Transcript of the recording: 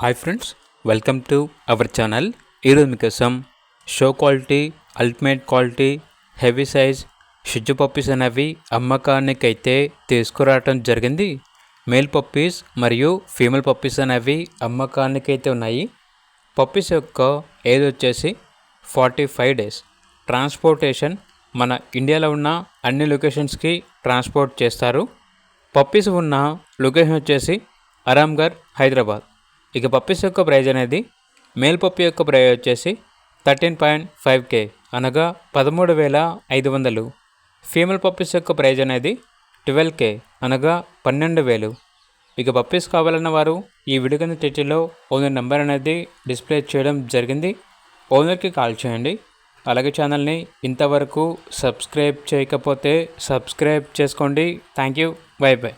Hi friends, welcome to our channel. ఈరోజు మీకోసం show quality, ultimate quality, heavy size షిజ్జు puppies అనేవి అమ్మకానికైతే తీసుకురావటం జరిగింది. మేల్ పప్పీస్ మరియు ఫీమేల్ పప్పీస్ అనేవి అమ్మకానికైతే ఉన్నాయి. పప్పీస్ యొక్క ఏజ్ వచ్చేసి 45 డేస్. ట్రాన్స్పోర్టేషన్ మన ఇండియాలో ఉన్న అన్ని లొకేషన్స్కి ట్రాన్స్పోర్ట్ చేస్తారు. పప్పీస్ ఉన్న లొకేషన్ వచ్చేసి ఆరాంఘర్, హైదరాబాద్. ఇక పప్పీస్ యొక్క ప్రైజ్ అనేది మేల్ పప్పీ యొక్క ప్రైజ్ వచ్చేసి 13.5K అనగా 13,500. ఫీమేల్ పప్పీస్ యొక్క ప్రైజ్ అనేది 12K అనగా 12,000. ఇక పప్పీస్ కావాలన్న వారు ఈ వీడియో కింద టైటిల్లో ఓనర్ నెంబర్ అనేది డిస్ప్లే చేయడం జరిగింది. ఓనర్కి కాల్ చేయండి. అలాగే ఛానల్ని ఇంతవరకు సబ్స్క్రైబ్ చేయకపోతే సబ్స్క్రైబ్ చేసుకోండి. Thank you. By by.